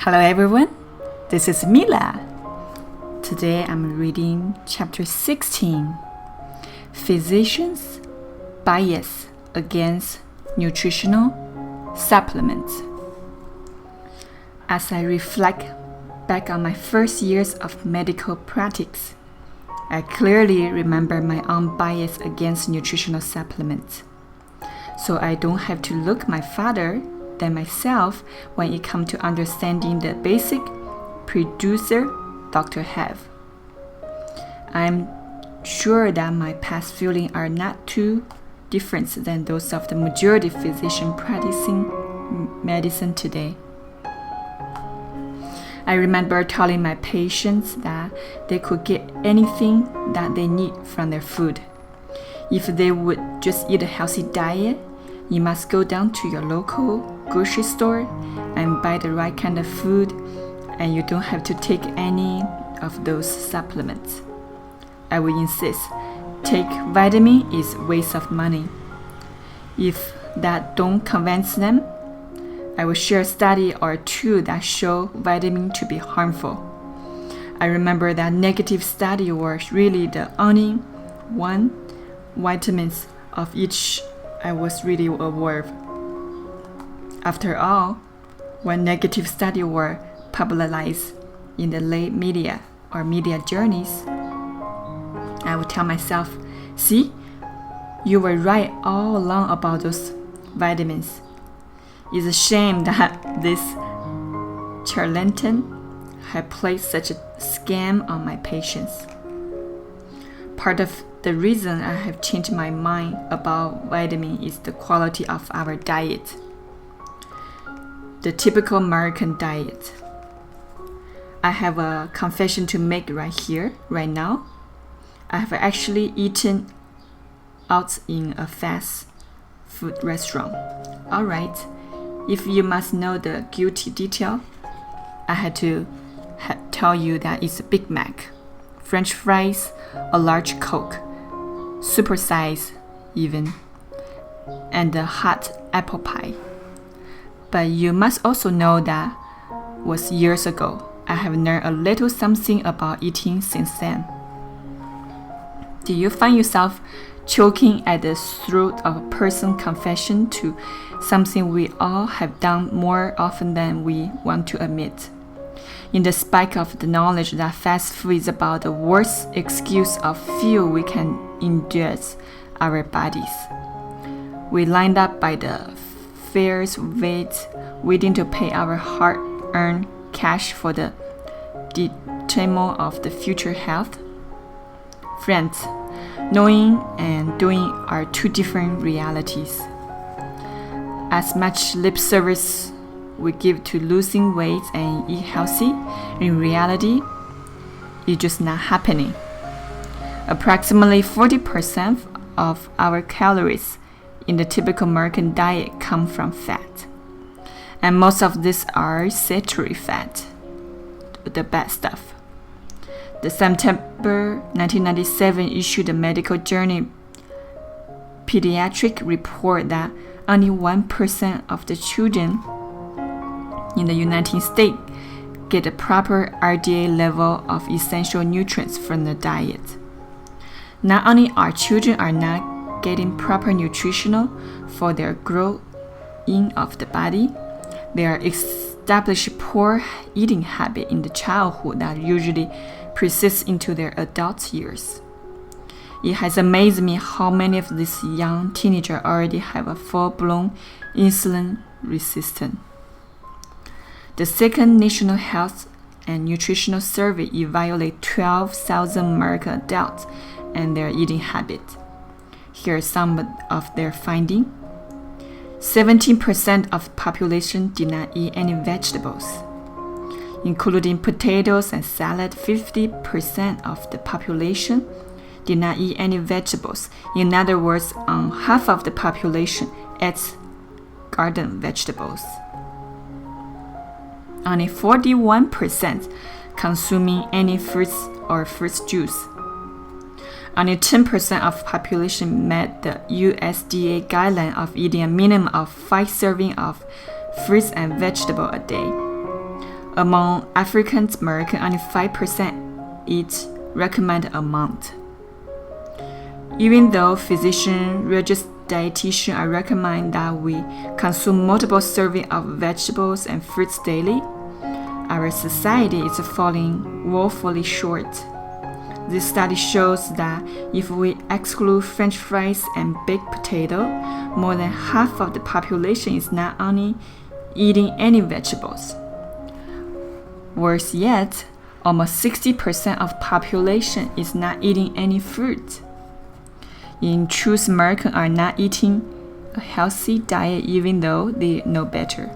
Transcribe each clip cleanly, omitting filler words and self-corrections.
Hello everyone, this is Mila. Today I'm reading chapter 16, Physicians' Bias Against Nutritional Supplements. As I reflect back on my first years of medical practice, I clearly remember my own bias against nutritional supplements. So I don't have to look my father than myself when it comes to understanding the basic producer doctor have. I'm sure that my past feelings are not too different than those of the majority physician practicing medicine today. I remember telling my patients that they could get anything that they need from their food. If they would just eat a healthy diet, you must go down to your local grocery store and buy the right kind of food, and you don't have to take any of those supplements. I will insist, take vitamin is waste of money. If that don't convince them, I will share a study or two that show vitamin to be harmful. I remember that negative study was really the only one vitamins of each I was really aware of. After all, when negative studies were publicized in the late media or media journeys, I would tell myself, see, you were right all along about those vitamins. It's a shame that this charlatan had played such a scam on my patients. Part of the reason I have changed my mind about vitamin is the quality of our diet. The typical American diet. I have a confession to make right here, right now. I have actually eaten out in a fast food restaurant. Alright, if you must know the guilty detail, I had to tell you that it's a Big Mac, French fries, a large Coke, supersize even, and a hot apple pie. But you must also know that was years ago. I have learned a little something about eating since then. Do you find yourself choking at the throat of a person's confession to something we all have done more often than we want to admit? In the spike of the knowledge that fast food is about the worst excuse of fuel we can induce our bodies, we lined up by the fair's waiting to pay our hard-earned cash for the detriment of the future health. Friends, knowing and doing are two different realities. As much lip service we give to losing weight and eat healthy, in reality, it's just not happening. Approximately 40% of our calories in the typical American diet come from fat. And most of these are saturated fat, the bad stuff. The September 1997 issued the medical journal Pediatric report that only 1% of the children in the United States get a proper RDA level of essential nutrients from the diet. Not only our children are not getting proper nutritional for their growing of the body, they are established poor eating habit in the childhood that usually persists into their adult years. It has amazed me how many of these young teenagers already have a full-blown insulin resistance. The second National Health and Nutritional Survey evaluated 12,000 American adults and their eating habits. Here are some of their findings. 17% of the population did not eat any vegetables. Including potatoes and salad, 50% of the population did not eat any vegetables. In other words, half of the population eats garden vegetables. Only 41% consuming any fruits or fruit juice. Only 10% of population met the USDA guideline of eating a minimum of 5 servings of fruits and vegetables a day. Among African Americans, only 5% eat recommended amount. Even though physicians, registered dietitians are recommend that we consume multiple servings of vegetables and fruits daily, our society is falling woefully short. This study shows that if we exclude French fries and baked potato, more than half of the population is not only eating any vegetables. Worse yet, almost 60% of population is not eating any fruit. In truth, Americans are not eating a healthy diet even though they know better.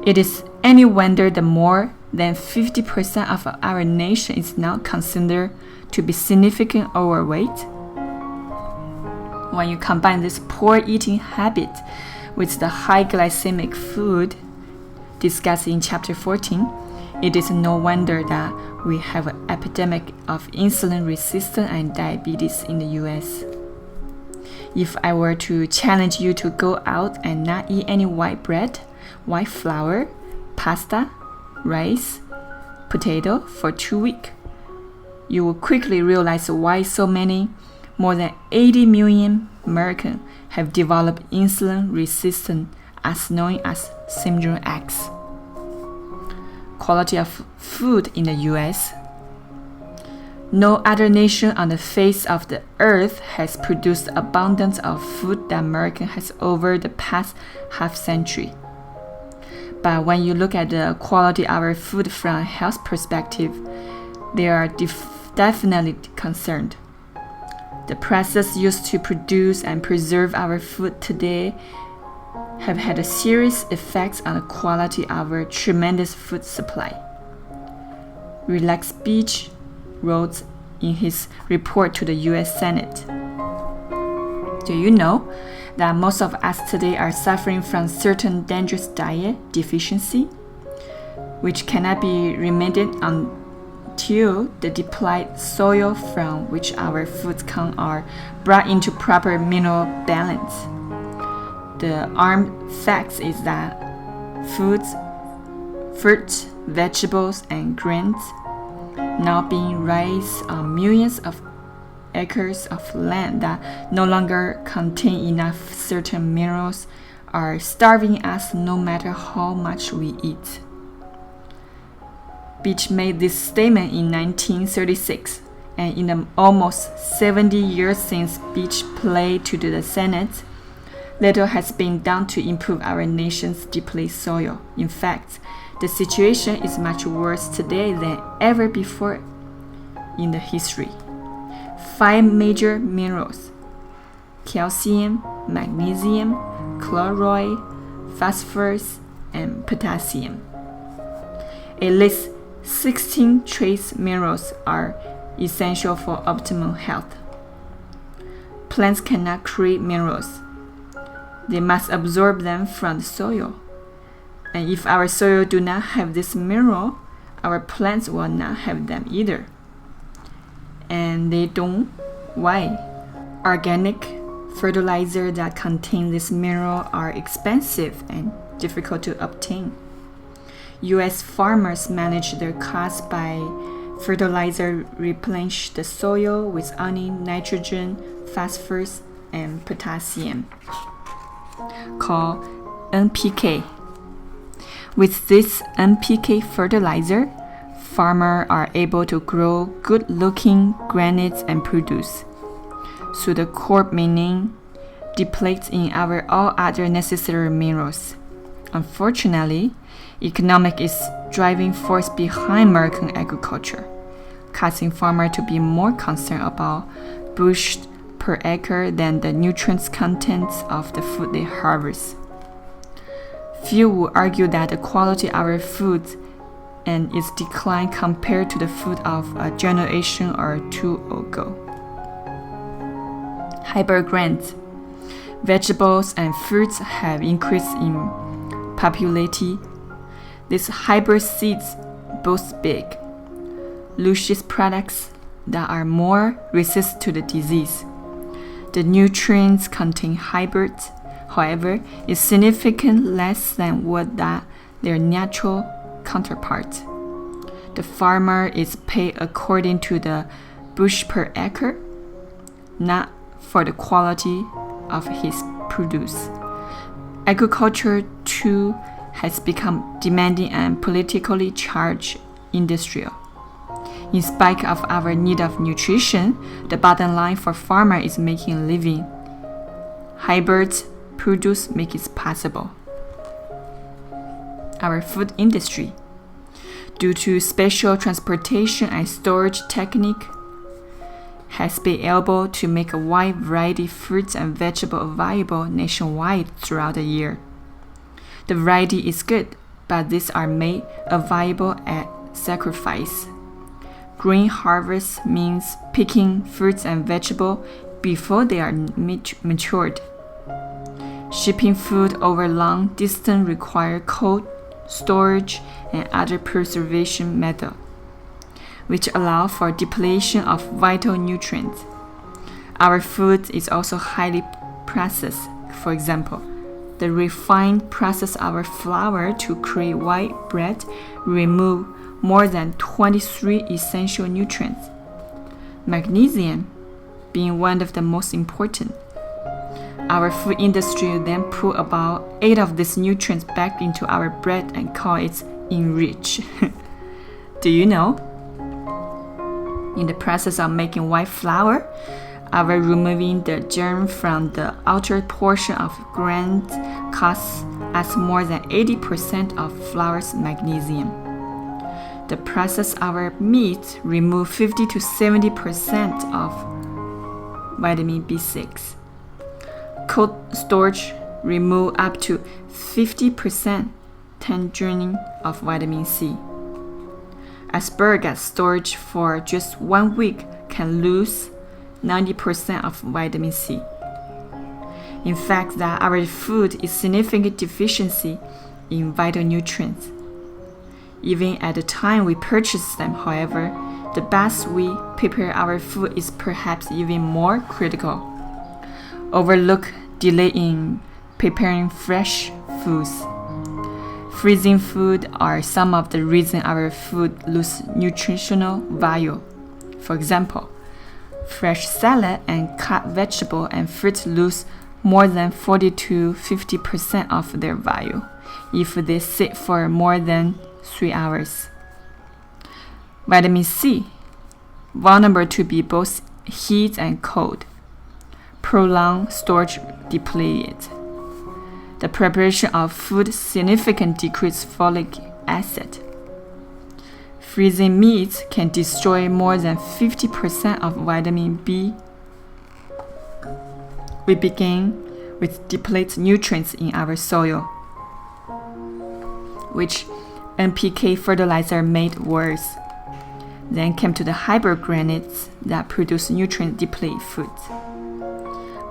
It is any wonder that more than 50% of our nation is now considered to be significant overweight. When you combine this poor eating habit with the high glycemic food discussed in chapter 14, it is no wonder that we have an epidemic of insulin resistance and diabetes in the US. If I were to challenge you to go out and not eat any white bread, white flour, pasta, rice, potato for 2 weeks, you will quickly realize why so many, more than 80 million Americans have developed insulin resistance, as known as syndrome X. Quality of food in the US. No other nation on the face of the earth has produced abundance of food that America has over the past half century. But when you look at the quality of our food from a health perspective, they are definitely concerned. The process used to produce and preserve our food today have had a serious effects on the quality of our tremendous food supply. Relax Beach wrote in his report to the US Senate. Do you know that most of us today are suffering from certain dangerous diet deficiency, which cannot be remedied until the depleted soil from which our foods come are brought into proper mineral balance? The armed fact is that foods, fruits, vegetables, and grains now being raised on millions of acres of land that no longer contain enough certain minerals are starving us no matter how much we eat. Beach made this statement in 1936, and in the almost 70 years since Beach played to the Senate, little has been done to improve our nation's depleted soil. In fact, the situation is much worse today than ever before in the history. 5 major minerals: calcium, magnesium, chloride, phosphorus, and potassium. At least 16 trace minerals are essential for optimal health. Plants cannot create minerals. They must absorb them from the soil. And if our soil do not have this mineral, our plants will not have them either. And they don't. Why? Organic fertilizer that contain this mineral are expensive and difficult to obtain. US farmers manage their costs by fertilizer replenish the soil with only nitrogen, phosphorus, and potassium, called NPK. With this NPK fertilizer, farmers are able to grow good-looking granites and produce. So the crop meaning depletes in our all other necessary minerals. Unfortunately, economic is driving force behind American agriculture, causing farmers to be more concerned about bushels per acre than the nutrients contents of the food they harvest. Few will argue that the quality of our food and its decline compared to the food of a generation or two ago. Hybrid grains, vegetables, and fruits have increased in popularity. These hybrid seeds boast big, luscious products that are more resistant to the disease. The nutrients contained hybrids, however, is significantly less than what that their natural counterpart. The farmer is paid according to the bushel per acre, not for the quality of his produce. Agriculture, too, has become demanding and politically charged industrial. In spite of our need of nutrition, the bottom line for farmer is making a living. Hybrid produce make it possible. Our food industry, due to special transportation and storage technique, has been able to make a wide variety of fruits and vegetables available nationwide throughout the year. The variety is good, but these are made available at sacrifice. Green harvest means picking fruits and vegetables before they are matured. Shipping food over long distance requires cold storage and other preservation methods, which allow for depletion of vital nutrients. Our food is also highly processed. For example, the refined process of our flour to create white bread remove more than 23 essential nutrients, magnesium being one of the most important. Our food industry then put about 8 of these nutrients back into our bread and call it enrich. Do you know? In the process of making white flour, our removing the germ from the outer portion of grain costs us more than 80% of flour's magnesium. The process of our meat remove 50 to 70% of vitamin B6. Cold storage remove up to 50% tangerine of vitamin C. Asparagus storage for just 1 week can lose 90% of vitamin C. In fact, that our food is significant deficiency in vital nutrients. Even at the time we purchase them, however, the best we prepare our food is perhaps even more critical. Overlook delay in preparing fresh foods. Freezing food are some of the reasons our food lose nutritional value. For example, fresh salad and cut vegetable and fruit lose more than 40 to 50% of their value if they sit for more than 3 hours. Vitamin C, vulnerable to be both heat and cold. Prolonged storage deplete it. The preparation of food significantly decreases folic acid. Freezing meat can destroy more than 50% of vitamin B. We begin with depleted nutrients in our soil, which NPK fertilizer made worse. Then came to the hybrid granites that produce nutrient-depleted foods.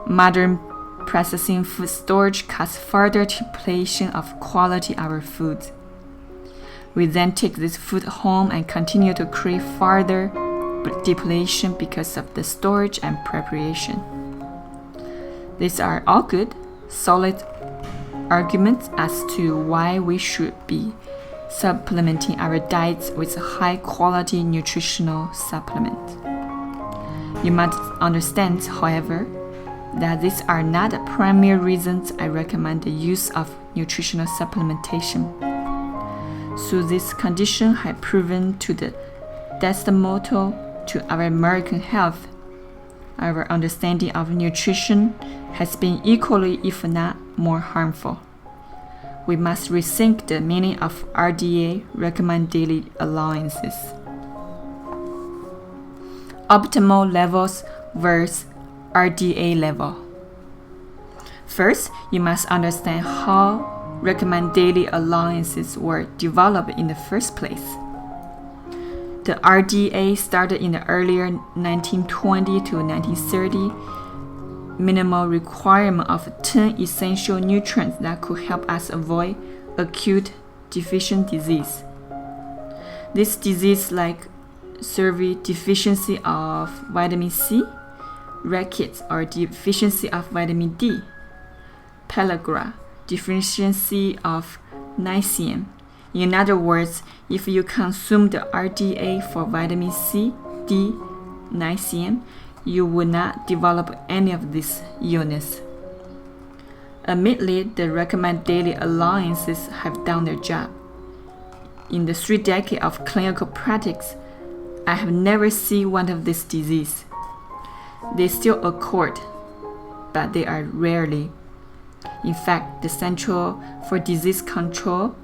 Modern processing food storage causes further depletion of quality our food. We then take this food home and continue to create further depletion because of the storage and preparation. These are all good, solid arguments as to why we should be supplementing our diets with a high-quality nutritional supplement. You must understand, however, that these are not the primary reasons I recommend the use of nutritional supplementation. So this condition has proven to the detrimental to our American health. Our understanding of nutrition has been equally, if not more, harmful. We must rethink the meaning of RDA recommend daily allowances. Optimal levels versus RDA level. First, you must understand how recommend daily allowances were developed in the first place. The RDA started in the earlier 1920 to 1930 minimal requirement of 10 essential nutrients that could help us avoid acute deficient disease. This disease like severe deficiency of vitamin C, rickets or deficiency of vitamin D, pellagra, deficiency of niacin, In other words, if you consume the RDA for vitamin C, D, niacin, you would not develop any of this illness. Admittedly, the recommended daily allowances have done their job. In the 3 decades of clinical practice, I have never seen one of this disease. They still occur, but they are rarely. In fact, the Centre for Disease Control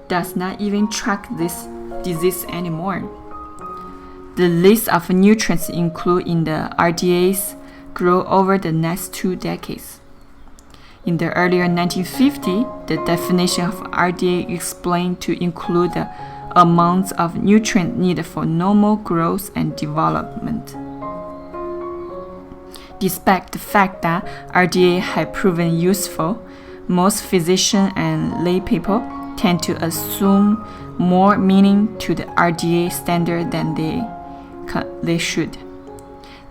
does not even track this disease anymore. The list of nutrients included in the RDAs grew over the next 2 decades. In the earlier 1950s, the definition of RDA explained to include the amounts of nutrients needed for normal growth and development. Despite the fact that RDA had proven useful, most physicians and lay people tend to assume more meaning to the RDA standard than they should.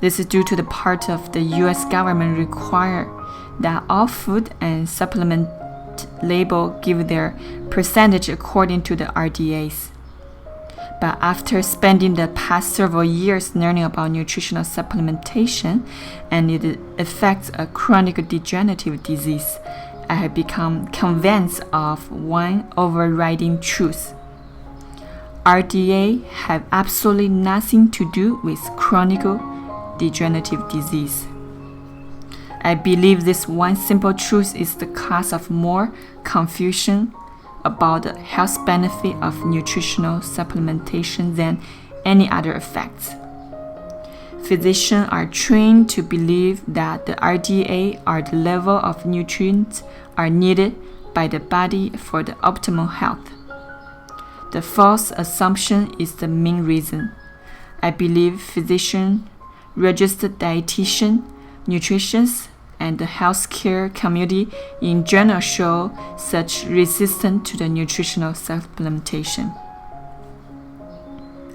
This is due to the part of the U.S. government require that all food and supplement label give their percentage according to the RDAs. But after spending the past several years learning about nutritional supplementation and its effects of chronic degenerative disease, I have become convinced of one overriding truth. RDA have absolutely nothing to do with chronic degenerative disease. I believe this one simple truth is the cause of more confusion about the health benefit of nutritional supplementation than any other effects. Physicians are trained to believe that the RDA are the level of nutrients are needed by the body for the optimal health. The false assumption is the main reason. I believe physicians, registered dietitians, nutritionists, and the healthcare community in general show such resistance to the nutritional supplementation.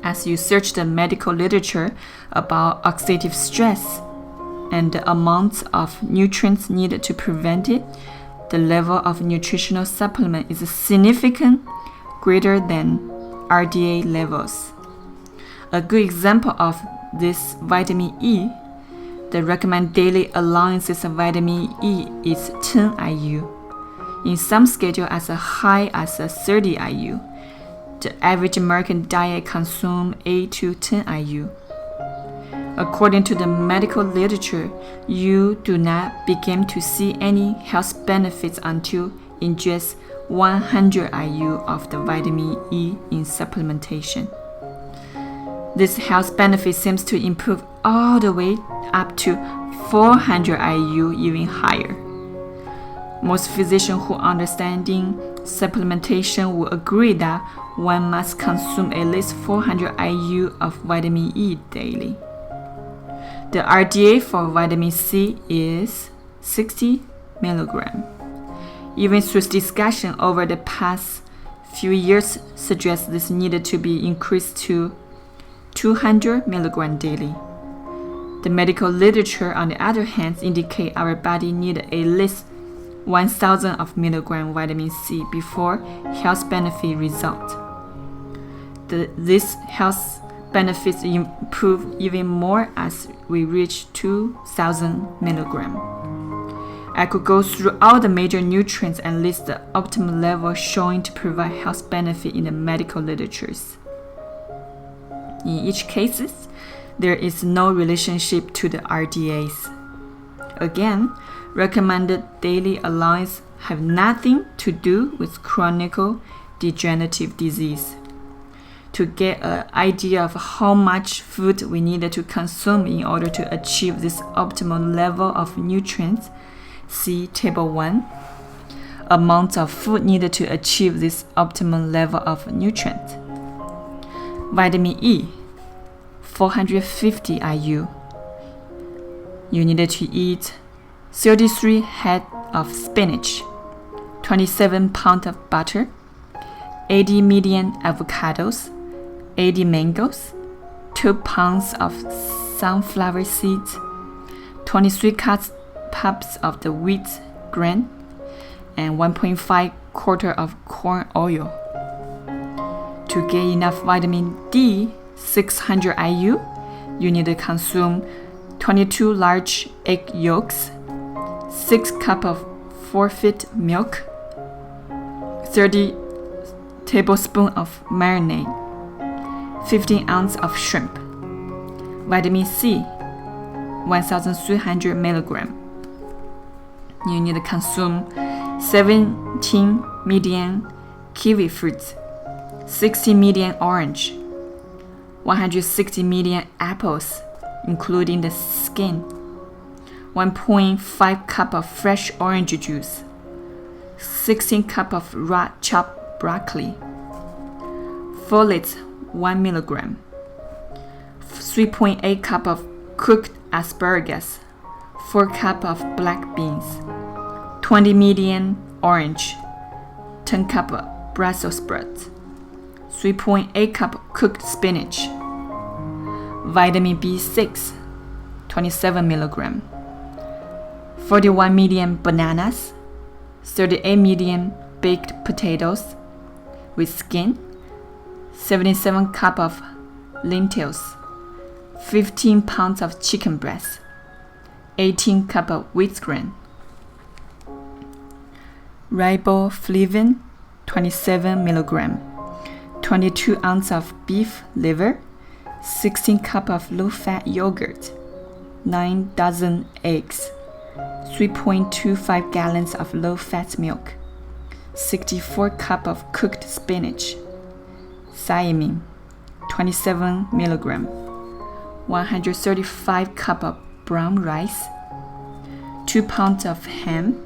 As you search the medical literature about oxidative stress and the amounts of nutrients needed to prevent it, the level of nutritional supplement is significantly greater than RDA levels. A good example of this vitamin E. The recommended daily allowances of vitamin E is 10 IU. In some scheduled as high as 30 IU. The average American diet consumes 8 to 10 IU. According to the medical literature, you do not begin to see any health benefits until you ingest 100 IU of the vitamin E in supplementation. This health benefit seems to improve all the way up to 400 IU, even higher. Most physicians who understand supplementation will agree that one must consume at least 400 IU of vitamin E daily. The RDA for vitamin C is 60 mg. Even through discussion over the past few years suggests this needed to be increased to 200 mg daily. The medical literature, on the other hand, indicate our body needs at least 1,000 of milligram vitamin C before health benefit result. These health benefits improve even more as we reach 2,000 milligram. I could go through all the major nutrients and list the optimal level showing to provide health benefit in the medical literatures. In each case, there is no relationship to the RDAs. Again, recommended daily allowance have nothing to do with chronic degenerative disease. To get an idea of how much food we need to consume in order to achieve this optimal level of nutrients, see Table 1. Amount of food needed to achieve this optimal level of nutrients. Vitamin E, 450 IU. You needed to eat 33 head of spinach, 27 pounds of butter, 80 medium avocados, 80 mangoes, 2 pounds of sunflower seeds, 23 cups of the wheat grain, and 1.5 quarter of corn oil. To get enough vitamin D, 600 IU, you need to consume 22 large egg yolks, 6 cups of forfeit milk, 30 tablespoons of marinade, 15 ounces of shrimp. Vitamin C, 1,300 milligrams. You need to consume 17 medium kiwi fruits, 60 medium orange, 160 medium apples, including the skin, 1.5 cup of fresh orange juice, 16 cup of raw chopped broccoli, folate 1 milligram, 3.8 cup of cooked asparagus, 4 cup of black beans, 20 medium orange, 10 cup of Brussels sprouts, 3.8 cup cooked spinach, vitamin B6, 27 milligram, 41 medium bananas, 38 medium baked potatoes with skin, 77 cup of lentils, 15 pounds of chicken breast, 18 cup of wheat grain. Riboflavin, 27 milligram, 22 ounces of beef liver, 16 cup of low-fat yogurt, 9 dozen eggs, 3.25 gallons of low-fat milk, 64 cup of cooked spinach, thiamine, 27 milligram, 135 cup of brown rice, 2 pounds of ham,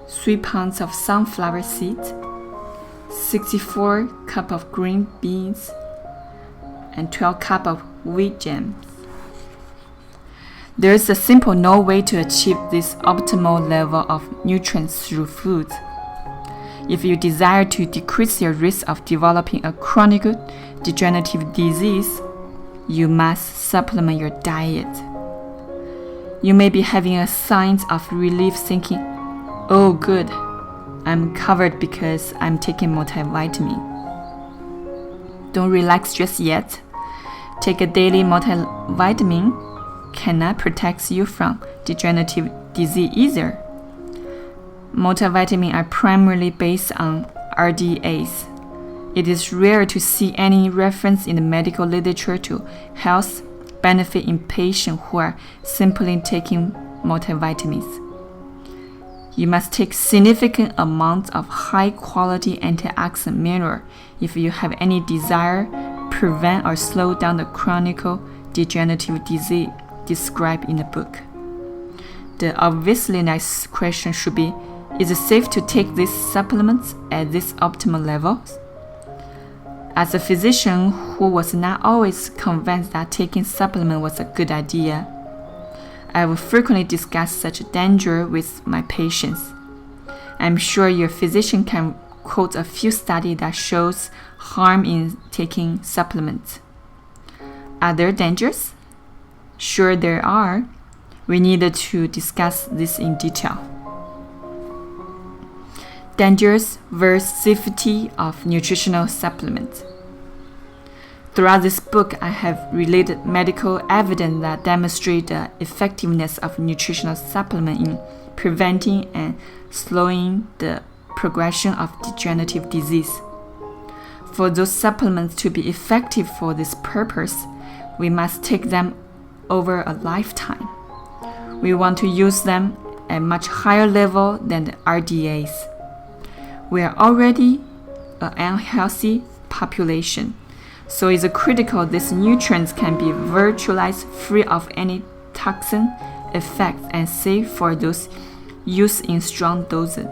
3 pounds of sunflower seeds, 64 cup of green beans, and 12 cup of wheat germ. There is a simple known way to achieve this optimal level of nutrients through food. If you desire to decrease your risk of developing a chronic degenerative disease, you must supplement your diet. You may be having a sign of relief thinking, "Oh good, I'm covered because I'm taking multivitamin." Don't relax just yet. Take a daily multivitamin cannot protect you from degenerative disease either. Multivitamins are primarily based on RDAs. It is rare to see any reference in the medical literature to health benefit in patients who are simply taking multivitamins. You must take significant amounts of high-quality antioxidant mineral if you have any desire to prevent or slow down the chronic degenerative disease described in the book. The obviously next question should be, is it safe to take these supplements at this optimal levels? As a physician who was not always convinced that taking supplement was a good idea, I will frequently discuss such danger with my patients. I'm sure your physician can quote a few studies that shows harm in taking supplements. Are there dangers? Sure there are. We needed to discuss this in detail. Dangers versus safety of nutritional supplements. Throughout this book, I have related medical evidence that demonstrate the effectiveness of nutritional supplement in preventing and slowing the progression of degenerative disease. For those supplements to be effective for this purpose, we must take them over a lifetime. We want to use them at a much higher level than the RDAs. We are already an unhealthy population, so it's critical these nutrients can be virtually free of any toxin effects and safe for those used in strong doses.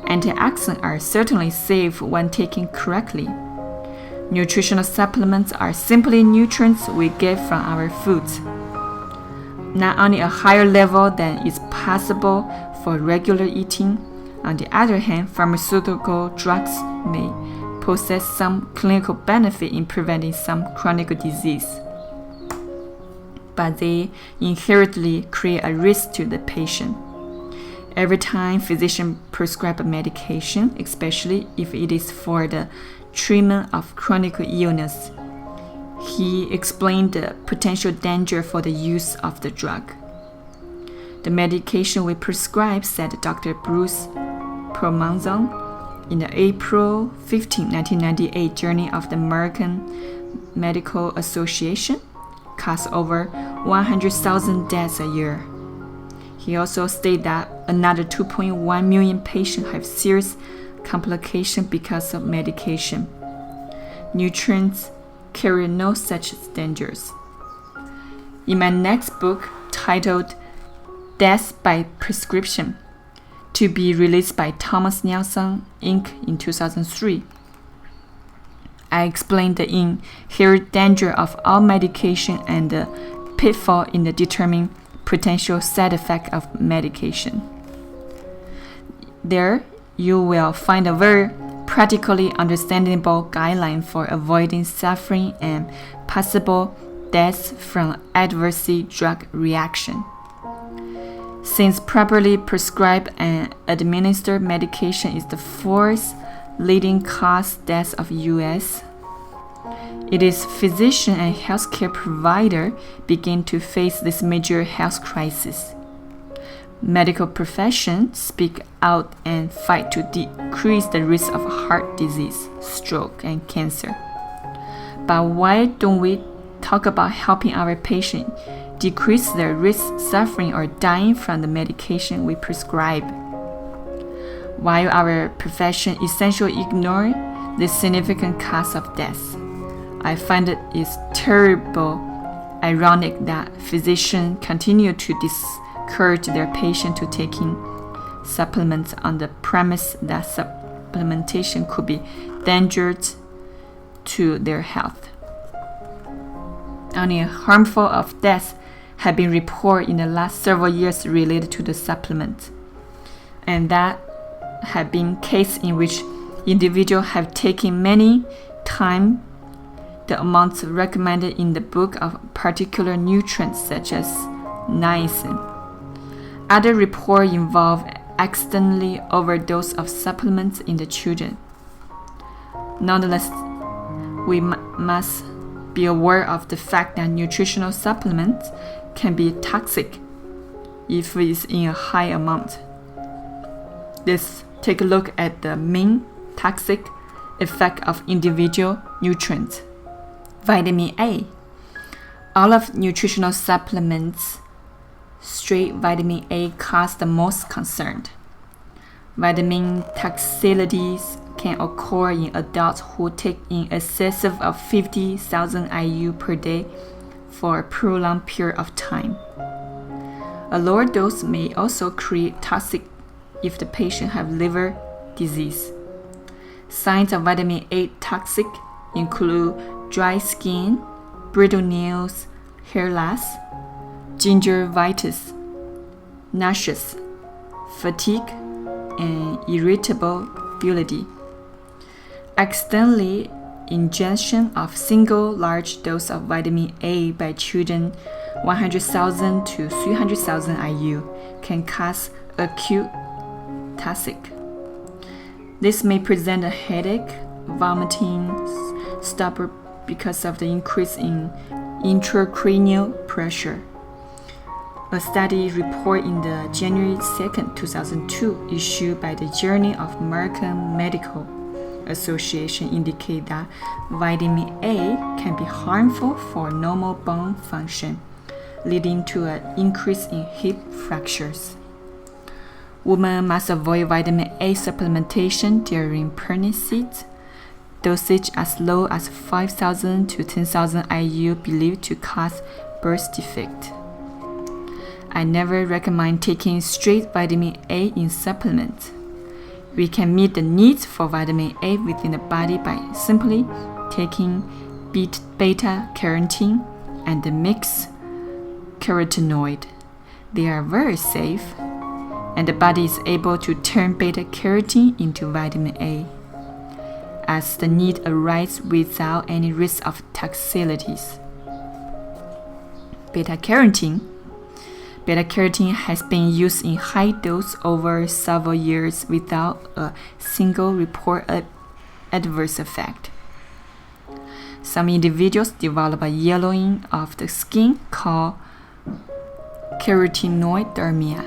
Antioxidants are certainly safe when taken correctly. Nutritional supplements are simply nutrients we get from our foods. Not only a higher level than is possible for regular eating, on the other hand, pharmaceutical drugs may possess some clinical benefit in preventing some chronic disease, but they inherently create a risk to the patient. Every time physicians prescribe a medication, especially if it is for the treatment of chronic illness. He explained the potential danger for the use of the drug. The medication we prescribe, said Dr. Bruce Perlmutter in the April 15, 1998 Journal of the American Medical Association, cause over 100,000 deaths a year. He also stated that another 2.1 million patients have serious complications because of medication. Nutrients carry no such dangers. In my next book, titled Death by Prescription, to be released by Thomas Nelson, Inc. in 2003, I explained the inherent danger of all medication and the pitfall in the determining potential side effect of medication. There, you will find a very practically understandable guideline for avoiding suffering and possible deaths from adverse drug reaction. Since properly prescribed and administered medication is the fourth leading cause death of U.S., it is physicians and healthcare providers begin to face this major health crisis. Medical professions speak out and fight to decrease the risk of heart disease, stroke, and cancer. But why don't we talk about helping our patients decrease their risk suffering or dying from the medication we prescribe? While our profession essentially ignores the significant cause of death, I find it is terrible ironic that physicians continue to discourage their patients to taking supplements on the premise that supplementation could be dangerous to their health. Only a handful of deaths have been reported in the last several years related to the supplement, and that have been cases in which individuals have taken many times the amounts recommended in the book of particular nutrients such as niacin. Other reports involve accidentally overdose of supplements in the children. Nonetheless, we must be aware of the fact that nutritional supplements can be toxic if it is in a high amount. Let's take a look at the main toxic effect of individual nutrients. Vitamin A. All of nutritional supplements, straight vitamin A cause the most concern. Vitamin toxicities can occur in adults who take in excess of 50,000 IU per day for a prolonged period of time. A lower dose may also create toxic if the patient has liver disease. Signs of vitamin A toxic include dry skin, brittle nails, hair loss, gingivitis, nauseous, fatigue, and irritability. Accidentally ingestion of single large dose of vitamin A by children 100,000 to 300,000 IU can cause acute toxic. This may present a headache, vomiting, stupor because of the increase in intracranial pressure. A study report in the January 2, 2002 issued by the Journal of American Medical Association indicate that vitamin A can be harmful for normal bone function, leading to an increase in hip fractures. Women must avoid vitamin A supplementation during pregnancy. Dosage as low as 5,000 to 10,000 IU believed to cause birth defect. I never recommend taking straight vitamin A in supplements. We can meet the needs for vitamin A within the body by simply taking beta-carotene and the mixed carotenoid. They are very safe, and the body is able to turn beta-carotene into vitamin A, as the need arises without any risk of toxicities. Beta-carotene has been used in high dose over several years without a single report of adverse effect. Some individuals develop a yellowing of the skin called carotenoidermia,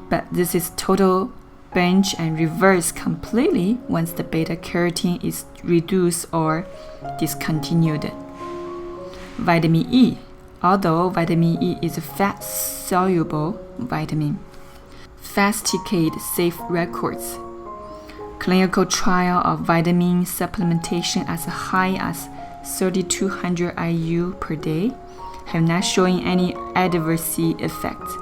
but this is total binge and reversed completely once the beta-carotene is reduced or discontinued. Vitamin E. Although vitamin E is a fat-soluble vitamin, fasticate safe records. Clinical trial of vitamin supplementation as high as 3,200 IU per day have not shown any adverse effects.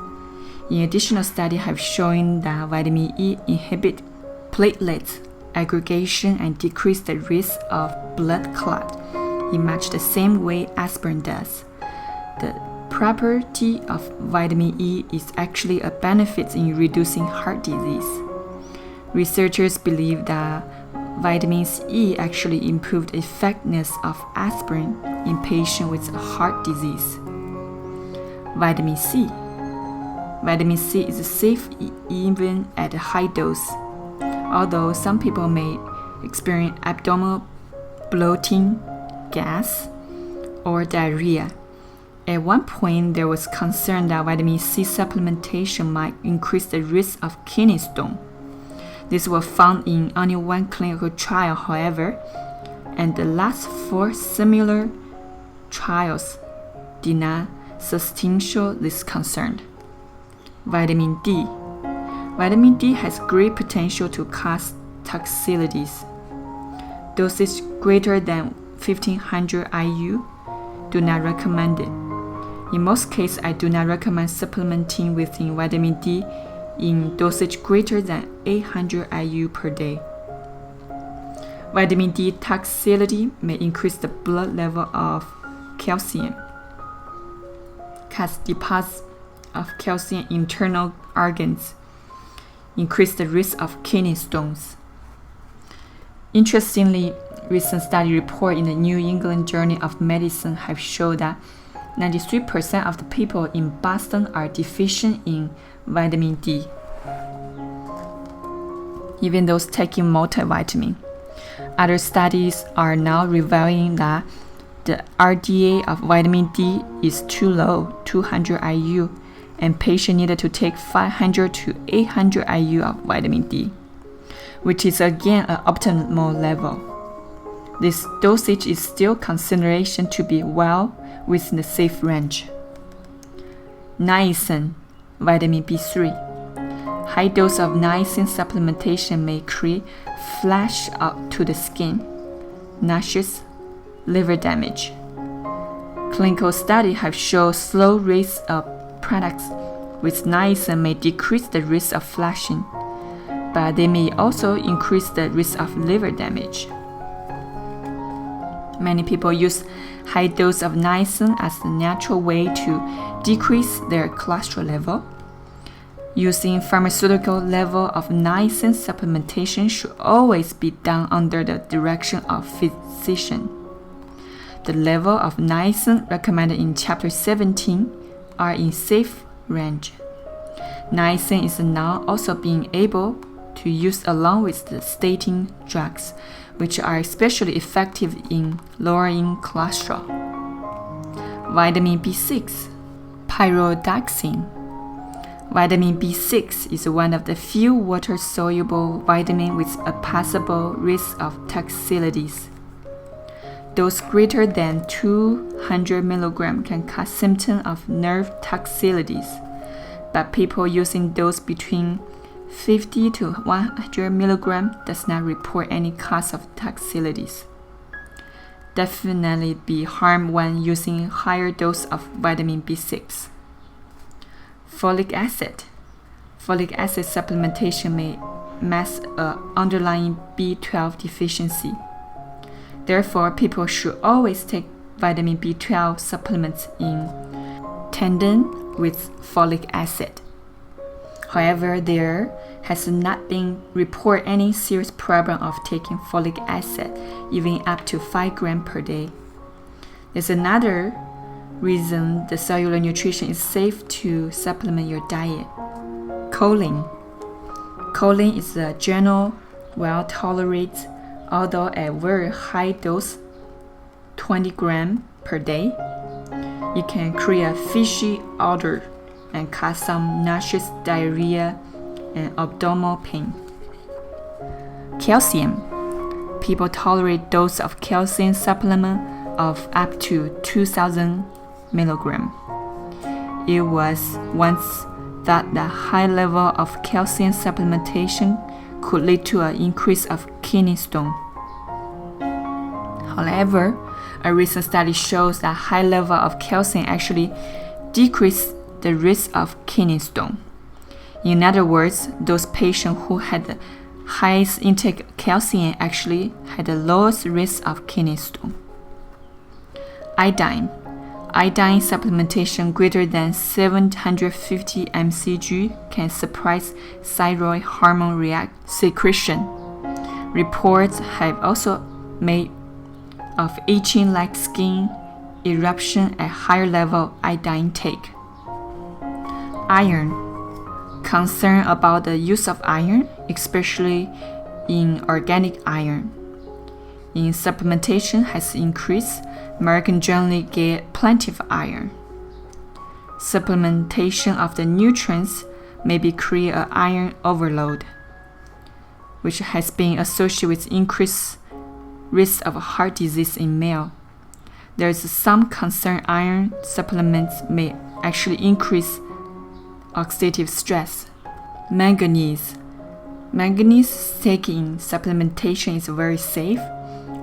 In additional studies have shown that vitamin E inhibit platelets aggregation and decrease the risk of blood clot in much the same way aspirin does. The property of vitamin E is actually a benefit in reducing heart disease. Researchers believe that vitamin E actually improved the effectiveness of aspirin in patients with heart disease. Vitamin C. Vitamin C is safe even at a high dose, although some people may experience abdominal bloating, gas, or diarrhea. At one point, there was concern that vitamin C supplementation might increase the risk of kidney stone. This was found in only one clinical trial, however, and the last 4 similar trials did not substantiate this concern. Vitamin D. Vitamin D has great potential to cause toxicities. Dosage greater than 1,500 IU do not recommend it. In most cases, I do not recommend supplementing with vitamin D in dosage greater than 800 IU per day. Vitamin D toxicity may increase the blood level of calcium, cause deposits of calcium in internal organs, increase the risk of kidney stones. Interestingly, recent study report in the New England Journal of Medicine have shown that 93% of the people in Boston are deficient in vitamin D, even those taking multivitamin. Other studies are now revealing that the RDA of vitamin D is too low, 200 IU, and patients needed to take 500 to 800 IU of vitamin D, which is again an optimal level. This dosage is still considered to be well within the safe range. Niacin, vitamin B3. High dose of niacin supplementation may create flash up to the skin, nauseous, liver damage. Clinical studies have shown slow rates of products with niacin may decrease the risk of flashing, but they may also increase the risk of liver damage. Many people use high dose of niacin as a natural way to decrease their cholesterol level. Using pharmaceutical level of niacin supplementation should always be done under the direction of physician. The level of niacin recommended in Chapter 17 are in safe range. Niacin is now also being able to use along with the statin drugs, which are especially effective in lowering cholesterol. Vitamin B6, pyridoxine. Vitamin B6 is one of the few water-soluble vitamins with a possible risk of toxicities. Dose greater than 200 mg can cause symptoms of nerve toxicities, but people using dose between 50 to 100 mg does not report any cause of toxicities. Definitely be harmed when using higher dose of vitamin B6. Folic acid. Folic acid supplementation may mask an underlying B12 deficiency. Therefore, people should always take vitamin B12 supplements in tandem with folic acid. However, there has not been reported any serious problem of taking folic acid, even up to 5 grams per day. There's another reason the cellular nutrition is safe to supplement your diet. Choline. Choline is a general, well-tolerated although at very high dose, 20 grams per day, it can create a fishy odor and cause some nauseous diarrhea and abdominal pain. Calcium. People tolerate dose of calcium supplement of up to 2,000 milligrams. It was once thought that high level of calcium supplementation could lead to an increase of kidney stone. However, a recent study shows that high level of calcium actually decrease the risk of kidney stone. In other words, those patients who had the highest intake of calcium actually had the lowest risk of kidney stone. Iodine. Iodine supplementation greater than 750 mcg can suppress thyroid hormone secretion. Reports have also made of itching like skin eruption at higher level iodine intake. Iron. Concern about the use of iron, especially in organic iron. In supplementation has increased, Americans generally get plenty of iron. Supplementation of the nutrients may create an iron overload, which has been associated with increased risk of heart disease in male. There is some concern iron supplements may actually increase oxidative stress. Manganese. Manganese taken in supplementation is very safe,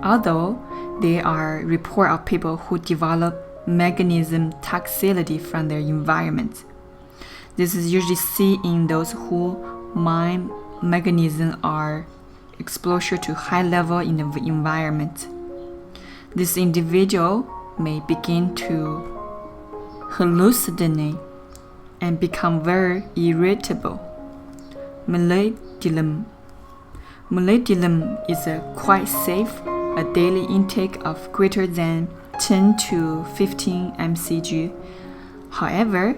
although there are reports of people who develop magnesium toxicity from their environment. This is usually seen in those who mine magnesium or exposure to high level in the environment. This individual may begin to hallucinate and become very irritable. Molybdenum. Molybdenum is quite safe, a daily intake of greater than 10 to 15 mcg. However,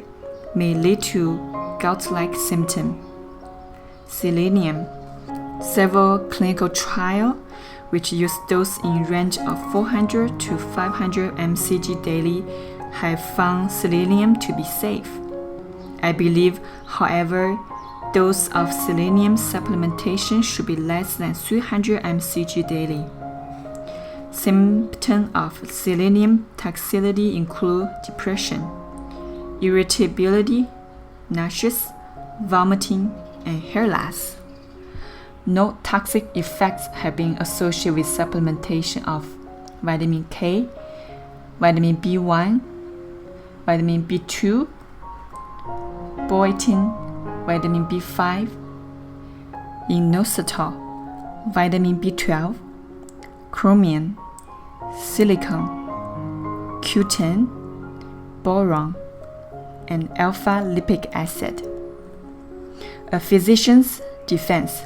may lead to gout-like symptoms. Selenium. Several clinical trials which use dose in range of 400 to 500 mcg daily have found selenium to be safe. I believe, however, dose of selenium supplementation should be less than 300 mcg daily. Symptoms of selenium toxicity include depression, irritability, nauseous, vomiting, and hair loss. No toxic effects have been associated with supplementation of vitamin K, vitamin B1, vitamin B2, biotin, vitamin B5, inositol, vitamin B12, chromium, silicon, Q10, boron, and alpha lipic acid. A physician's defense.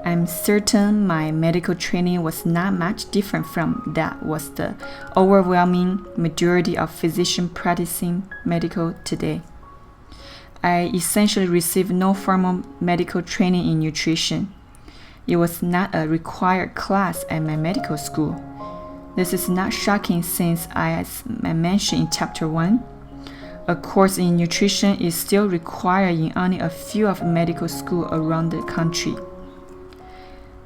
I'm certain my medical training was not much different from that was the overwhelming majority of physicians practicing medical today. I essentially received no formal medical training in nutrition. It was not a required class at my medical school. This is not shocking since, as I mentioned in Chapter 1, a course in nutrition is still required in only a few of medical schools around the country.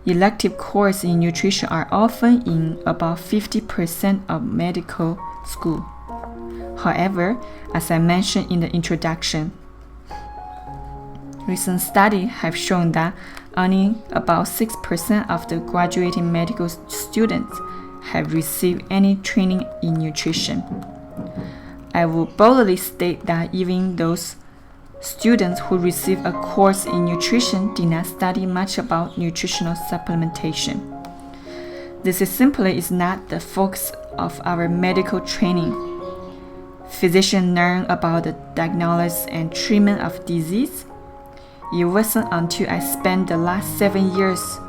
Elective courses in nutrition are often in about 50% of medical school. However, as I mentioned in the introduction, recent studies have shown that only about 6% of the graduating medical students have received any training in nutrition. I will boldly state that even those students who receive a course in nutrition did not study much about nutritional supplementation. This is not the focus of our medical training. Physicians learn about the diagnosis and treatment of disease. It wasn't until I spent the last 7 years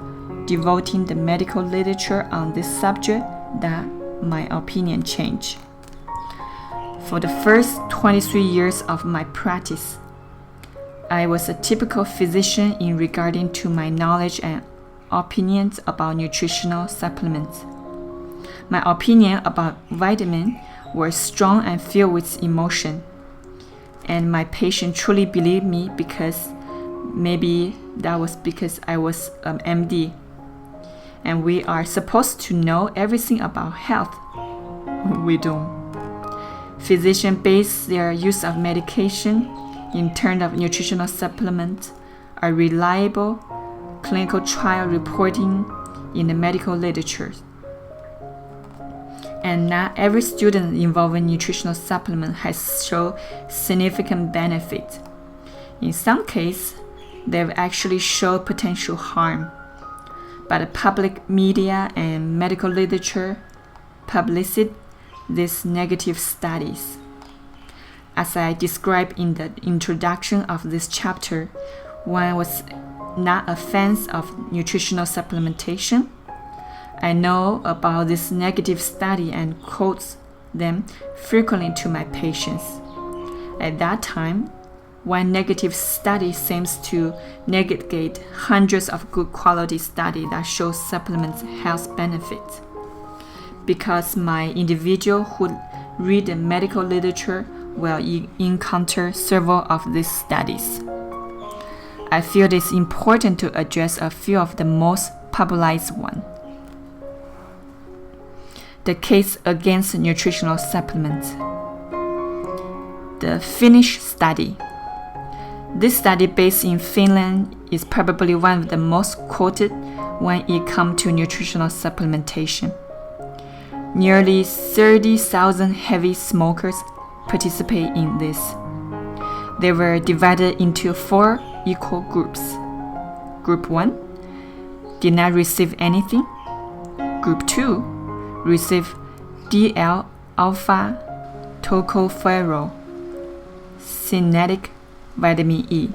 devoting the medical literature on this subject that my opinion changed. For the first 23 years of my practice, I was a typical physician in regarding to my knowledge and opinions about nutritional supplements. My opinion about vitamin were strong and filled with emotion. And my patient truly believed me because maybe that was because I was an MD. And we are supposed to know everything about health. We don't. Physicians base their use of medication in terms of nutritional supplements on reliable clinical trial reporting in the medical literature. And not every student involved in nutritional supplement has shown significant benefit. In some cases, they've actually shown potential harm. But the public media and medical literature published these negative studies. As I described in the introduction of this chapter, one was not a fan of nutritional supplementation. I know about this negative study and quote them frequently to my patients. At that time, one negative study seems to negate hundreds of good quality studies that show supplements health benefits. Because my individual who read the medical literature will encounter several of these studies. I feel it is important to address a few of the most popularized ones. The case against nutritional supplements. The Finnish study. This study based in Finland is probably one of the most quoted when it comes to nutritional supplementation. Nearly 30,000 heavy smokers participate in this. They were divided into 4 equal groups. Group 1 did not receive anything. Group 2 received D-alpha tocopherol, synthetic vitamin E.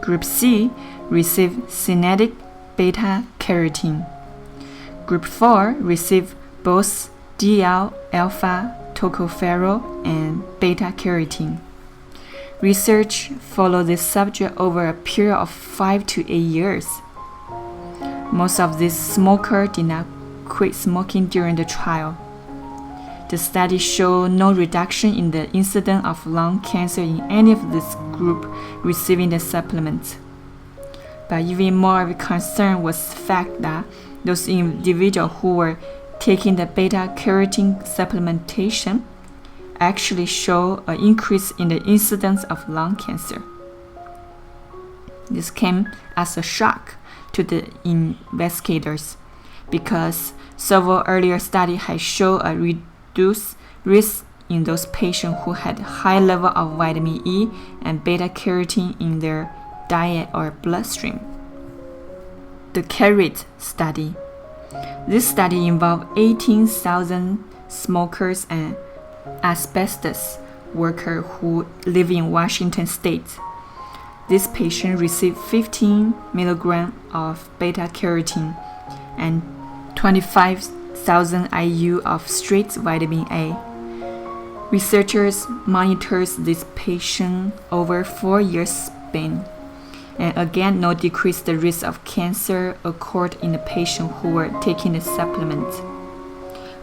Group C received synthetic beta-carotene. Group 4 received both D-alpha tocopherol and beta-carotene. Research followed this subject over a period of 5 to 8 years. Most of these smokers did not quit smoking during the trial. The study showed no reduction in the incidence of lung cancer in any of this group receiving the supplement. But even more of a concern was the fact that those individuals who were taking the beta-carotene supplementation actually show an increase in the incidence of lung cancer. This came as a shock to the investigators because several earlier studies had shown a reduced risk in those patients who had high level of vitamin E and beta-carotene in their diet or bloodstream. The CARET study. This study involved 18,000 smokers and asbestos workers who live in Washington state. This patient received 15 milligrams of beta-carotene and 25,000 IU of straight vitamin A. Researchers monitored this patient over 4 years span, and again no decrease the risk of cancer occurred in the patient who were taking the supplement.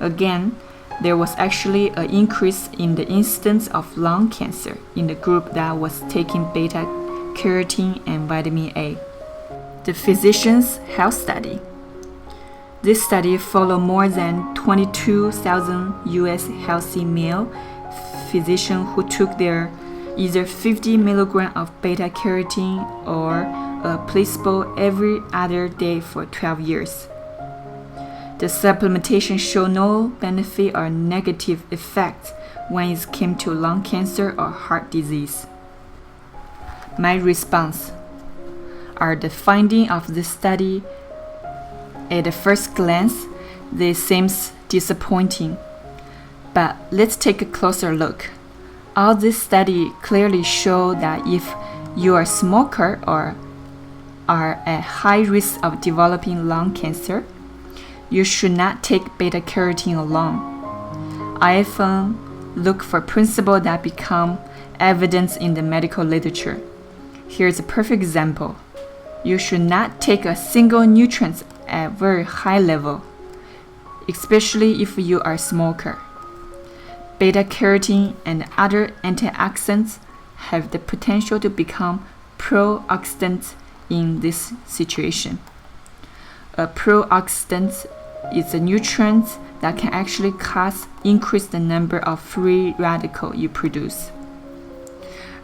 Again, there was actually an increase in the incidence of lung cancer in the group that was taking beta-carotene and vitamin A. The Physicians' Health Study. This study followed more than 22,000 U.S. healthy male physicians who took their either 50 milligrams of beta-carotene or a placebo every other day for 12 years. The supplementation showed no benefit or negative effect when it came to lung cancer or heart disease. My response are the findings of this study. At the first glance, they seem disappointing. But let's take a closer look. All this study clearly show that if you are a smoker or are at high risk of developing lung cancer, you should not take beta-carotene alone. I often look for principles that become evidence in the medical literature. Here's a perfect example. You should not take a single nutrient at very high level, especially if you are a smoker. Beta-carotene and other antioxidants have the potential to become pro-oxidants in this situation. A pro-oxidant is a nutrient that can actually increase the number of free radicals you produce.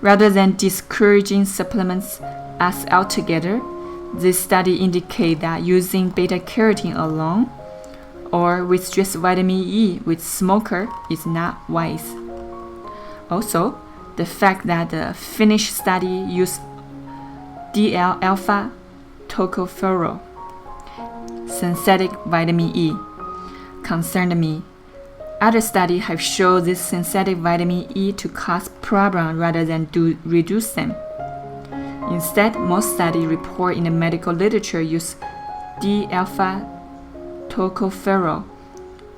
Rather than discouraging supplements as altogether, this study indicates that using beta-carotene alone or with just vitamin E with smoker is not wise. Also, the fact that the Finnish study used DL-alpha tocopherol, synthetic vitamin E, concerned me. Other studies have shown this synthetic vitamin E to cause problems rather than reduce them. Instead, most studies report in the medical literature use D-alpha tocopherol,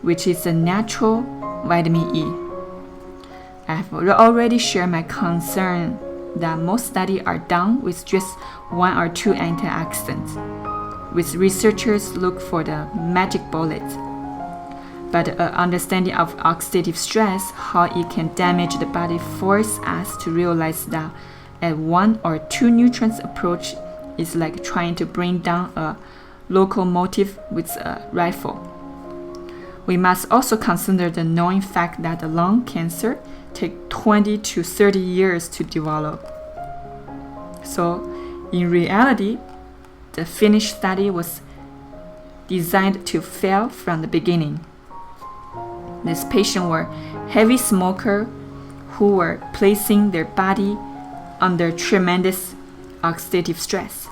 which is a natural vitamin E. I have already shared my concern that most studies are done with just 1 or 2 antioxidants, with researchers look for the magic bullet. But an understanding of oxidative stress, how it can damage the body, forces us to realize that a 1 or 2 nutrients approach is like trying to bring down a locomotive with a rifle. We must also consider the knowing fact that the lung cancer takes 20 to 30 years to develop. So, in reality, the Finnish study was designed to fail from the beginning. These patients were heavy smokers who were placing their body under tremendous oxidative stress.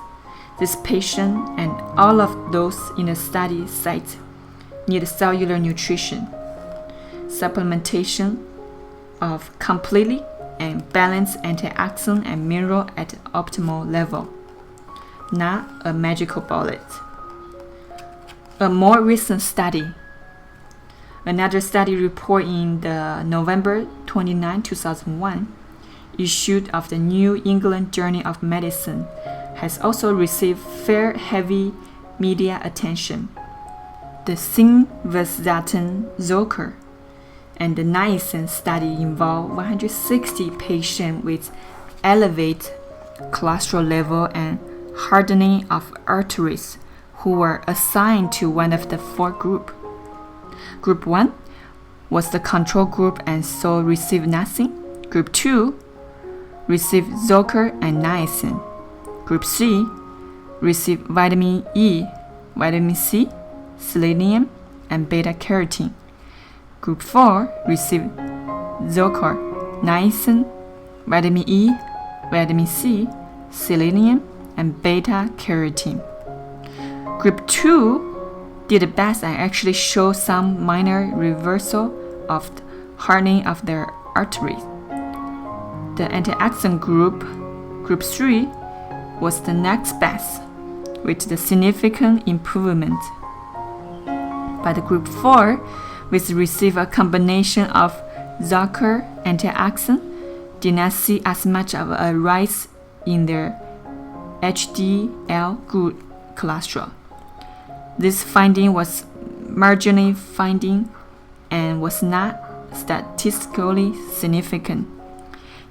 This patient and all of those in the study site need cellular nutrition, supplementation of completely and balanced antioxidant and mineral at the optimal level, not a magical bullet. A more recent study. Another study report in the November 29, 2001, issued of the New England Journal of Medicine, has also received fair heavy media attention. The simvastatin Zocor and the niacin study involved 160 patients with elevated cholesterol level and hardening of arteries who were assigned to one of the 4 groups. Group 1 was the control group and so received nothing. Group 2 received Zocor and niacin. Group C received vitamin E, vitamin C, selenium, and beta-carotene. Group 4 received Zocor, niacin, vitamin E, vitamin C, selenium, and beta-carotene. Group 2 did the best and actually showed some minor reversal of the hardening of their arteries. The antioxidant group, Group 3, was the next best, with the significant improvement. But Group 4, which received a combination of Zocor antioxidant, did not see as much of a rise in their HDL good cholesterol. This finding was marginally finding and was not statistically significant.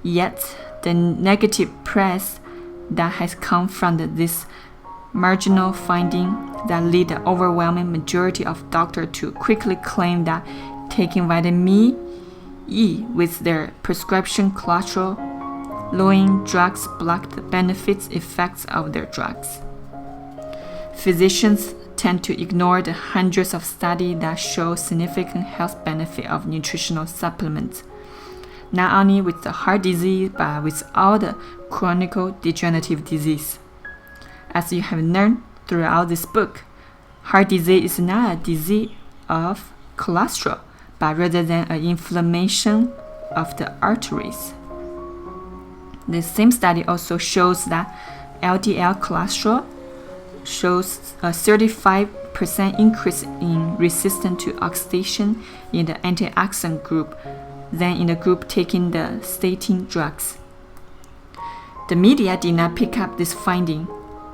Yet, the negative press that has come from this marginal finding that lead the overwhelming majority of doctors to quickly claim that taking vitamin E with their prescription cholesterol lowering drugs block the benefits effects of their drugs. Physicians tend to ignore the hundreds of studies that show significant health benefit of nutritional supplements, not only with the heart disease but with all the chronic degenerative disease. As you have learned throughout this book, heart disease is not a disease of cholesterol, but rather than an inflammation of the arteries. The same study also shows that LDL cholesterol shows a 35% increase in resistance to oxidation in the antioxidant group than in the group taking the statin drugs. The media did not pick up this finding,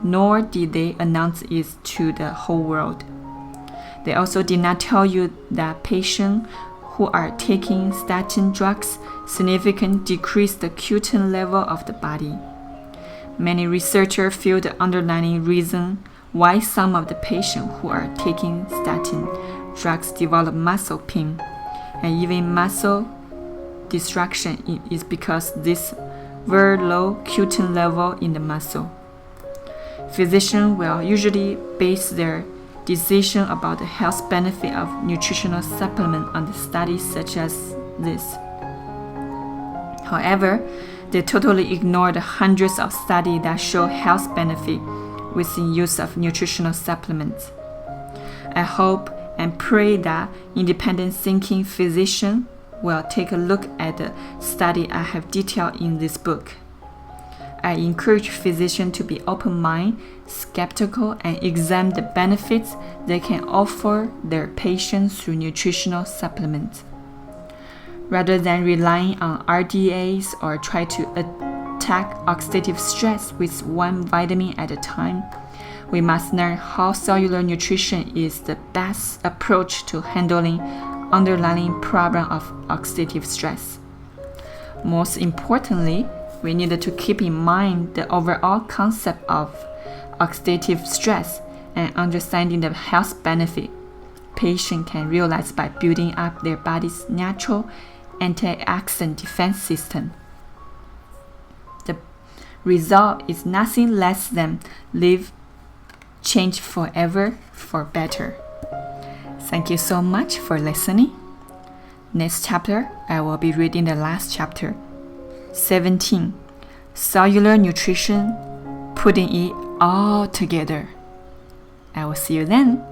nor did they announce it to the whole world. They also did not tell you that patients who are taking statin drugs significantly decrease the Q10 level of the body. Many researchers feel the underlying reason why some of the patients who are taking statin drugs develop muscle pain and even muscle distraction is because this very low Q10 level in the muscle. Physicians will usually base their decision about the health benefit of nutritional supplement on the studies such as this. However, they totally ignore the hundreds of studies that show health benefit with the use of nutritional supplements. I hope and pray that independent thinking physicians will take a look at the study I have detailed in this book. I encourage physicians to be open-minded, skeptical, and examine the benefits they can offer their patients through nutritional supplements. Rather than relying on RDAs or try to attack oxidative stress with one vitamin at a time, we must learn how cellular nutrition is the best approach to handling underlying problem of oxidative stress. Most importantly, we needed to keep in mind the overall concept of oxidative stress and understanding the health benefit patients can realize by building up their body's natural antioxidant defense system. The result is nothing less than live, change forever for better. Thank you so much for listening. Next chapter, I will be reading the last chapter. 17. Cellular nutrition, putting it all together. I will see you then.